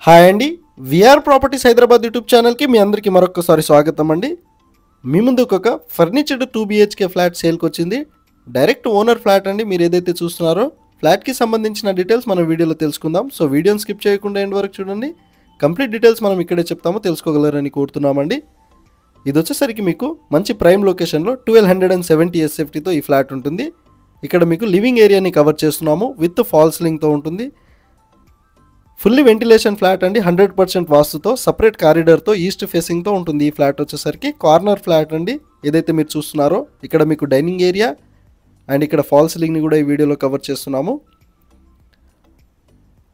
Hi అండి, VR properties Hyderabad YouTube ఛానల్కి మీ అందరికీ మరొకసారి స్వాగతం అండి. మీ ముందుకు ఒక ఫర్నిచర్డ్ 2 BHK ఫ్లాట్ సేల్కి వచ్చింది. డైరెక్ట్ ఓనర్ ఫ్లాట్ అండి. మీరు ఏదైతే చూస్తున్నారో ఫ్లాట్కి సంబంధించిన డీటెయిల్స్ మనం వీడియోలో తెలుసుకుందాం. సో వీడియోని స్కిప్ చేయకుండా ఎండ్ వరకు చూడండి. కంప్లీట్ డీటెయిల్స్ మనం ఇక్కడే చెప్తాము, తెలుసుకోగలరని కోరుతున్నామండి. ఇది వచ్చేసరికి మీకు మంచి ప్రైమ్ లొకేషన్లో 1270 SFTతో ఈ ఫ్లాట్ ఉంటుంది. ఇక్కడ మీకు లివింగ్ ఏరియాని కవర్ చేస్తున్నాము, విత్ ఫాల్ సీలింగ్తో ఉంటుంది. ఫుల్లీ వెంటిలేషన్ ఫ్లాట్ అండి, 100% వాస్తుతో, సపరేట్ కారిడార్తో, ఈస్ట్ ఫేసింగ్తో ఉంటుంది. ఈ ఫ్లాట్ వచ్చేసరికి కార్నర్ ఫ్లాట్ అండి. ఏదైతే మీరు చూస్తున్నారో ఇక్కడ మీకు డైనింగ్ ఏరియా అండ్ ఇక్కడ ఫాల్ సీలింగ్ని కూడా ఈ వీడియోలో కవర్ చేస్తున్నాము.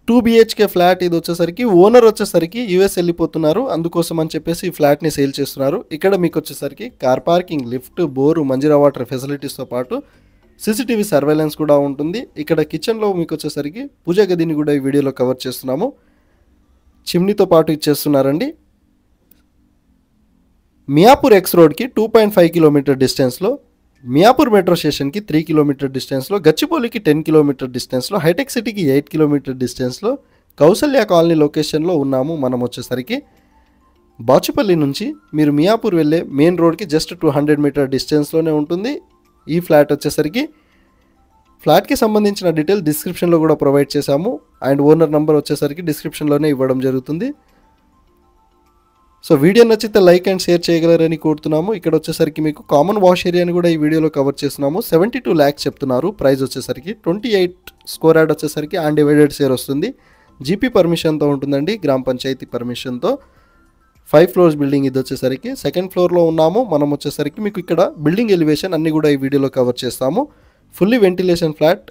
2 BHK ఫ్లాట్ ఇది వచ్చేసరికి ఓనర్ వచ్చేసరికి యూఎస్ వెళ్ళిపోతున్నారు, అందుకోసం అని చెప్పేసి ఈ ఫ్లాట్ని సేల్ చేస్తున్నారు. ఇక్కడ మీకు వచ్చేసరికి car parking, lift, bore, Manjira water ఫెసిలిటీస్తో పాటు CCTV సర్వేలెన్స్ కూడా ఉంటుంది. ఇక్కడ కిచెన్లో మీకు వచ్చేసరికి పూజా గదిని కూడా ఈ వీడియోలో కవర్ చేస్తున్నాము. చిమ్నీతో పాటు ఇచ్చేస్తున్నారండి. మియాపూర్ ఎక్స్ రోడ్కి 2.5 కిలోమీటర్ డిస్టెన్స్లో, మియాపూర్ మెట్రో స్టేషన్కి 3 కిలోమీటర్ డిస్టెన్స్లో, గచ్చిబౌలికి 10 కిలోమీటర్ డిస్టెన్స్లో, హైటెక్ సిటీకి 8 కిలోమీటర్ డిస్టెన్స్లో, కౌసల్య కాలనీ లొకేషన్లో ఉన్నాము. మనం వచ్చేసరికి బాచుపల్లి నుంచి మీరు మియాపూర్ వెళ్ళే మెయిన్ రోడ్కి జస్ట్ 200 మీటర్ డిస్టెన్స్లోనే ఉంటుంది. ఈ ఫ్లాట్ వచ్చేసరికి ఫ్లాట్కి సంబంధించిన డీటెయిల్ డిస్క్రిప్షన్లో కూడా ప్రొవైడ్ చేశాము అండ్ ఓనర్ నెంబర్ వచ్చేసరికి డిస్క్రిప్షన్లోనే ఇవ్వడం జరుగుతుంది. సో వీడియో నచ్చితే లైక్ అండ్ షేర్ చేయగలరని కోరుతున్నాము. ఇక్కడ వచ్చేసరికి మీకు కామన్ వాష్ ఏరియాని కూడా ఈ వీడియోలో కవర్ చేస్తున్నాము. 72 lakhs చెప్తున్నారు. ప్రైస్ వచ్చేసరికి 28 స్క్వేర్ యార్డ్ వచ్చేసరికి అన్డివైడెడ్ షేర్ వస్తుంది. జీపీ పర్మిషన్తో ఉంటుందండి, గ్రామ పంచాయతీ పర్మిషన్తో. 5 floors బిల్డింగ్ ఇది వచ్చేసరికి. సెకండ్ ఫ్లోర్లో ఉన్నాము మనం వచ్చేసరికి. మీకు ఇక్కడ బిల్డింగ్ ఎలివేషన్ అన్నీ కూడా ఈ వీడియోలో కవర్ చేస్తాము. Fully ventilation flat,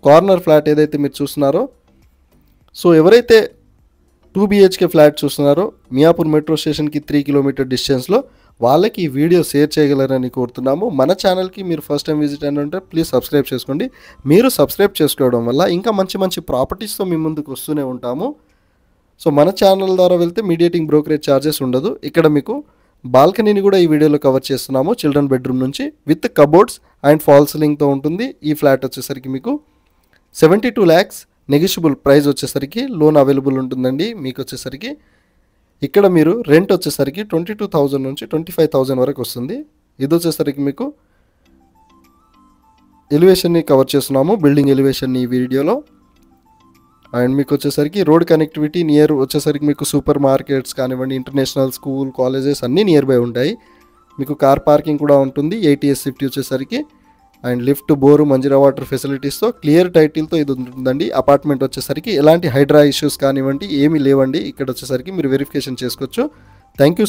corner flat ఏదైతే మీరు చూస్తున్నారో, సో ఎవరైతే 2 BHK ఫ్లాట్ చూస్తున్నారో మియాపూర్ మెట్రో స్టేషన్కి 3 కిలోమీటర్ డిస్టెన్స్లో, వాళ్ళకి ఈ వీడియో షేర్ చేయగలరని కోరుతున్నాము. మన ఛానల్కి మీరు ఫస్ట్ టైం విజిట్ అయిన ఉంటే ప్లీజ్ సబ్స్క్రైబ్ చేసుకోండి. మీరు సబ్స్క్రైబ్ చేసుకోవడం వల్ల ఇంకా మంచి మంచి ప్రాపర్టీస్తో మీ ముందుకు వస్తూనే ఉంటాము. సో మన ఛానల్ ద్వారా వెళ్తే మీడియేటింగ్ బ్రోకరేజ్ ఛార్జెస్ ఉండదు. ఇక్కడ మీకు బాల్కనీని కూడా ఈ వీడియోలో కవర్ చేస్తున్నాము. చిల్డ్రన్ బెడ్రూమ్ నుంచి విత్ కబోర్డ్స్ అండ్ ఫాల్ సీలింగ్తో ఉంటుంది. ఈ ఫ్లాట్ వచ్చేసరికి మీకు 72 lakhs నెగిషియబుల్ ప్రైస్ వచ్చేసరికి లోన్ అవైలబుల్ ఉంటుందండి. మీకు వచ్చేసరికి ఇక్కడ మీరు రెంట్ వచ్చేసరికి 22,000 నుంచి 25,000 వరకు వస్తుంది. ఇది వచ్చేసరికి మీకు ఎలివేషన్ని కవర్ చేస్తున్నాము, బిల్డింగ్ ఎలివేషన్ని ఈ వీడియోలో. అండ్ మీకు వచ్చేసరికి రోడ్ కనెక్టివిటీ నియర్ వచ్చేసరికి మీకు సూపర్ మార్కెట్స్ కానివ్వండి, ఇంటర్నేషనల్ స్కూల్, కాలేజెస్ అన్నీ నియర్ బై ఉంటాయి. మీకు కార్ పార్కింగ్ కూడా ఉంటుంది. 80 SFT వచ్చేసరికి and lift, bore, Manjira water ఫెసిలిటీస్తో, క్లియర్ టైటిల్తో ఇది ఉంటుందండి. అపార్ట్మెంట్ వచ్చేసరికి ఎలాంటి హైడ్రా ఇష్యూస్ కానివ్వండి ఏమీ లేవండి. ఇక్కడ వచ్చేసరికి మీరు వెరిఫికేషన్ చేసుకోవచ్చు. Thank you.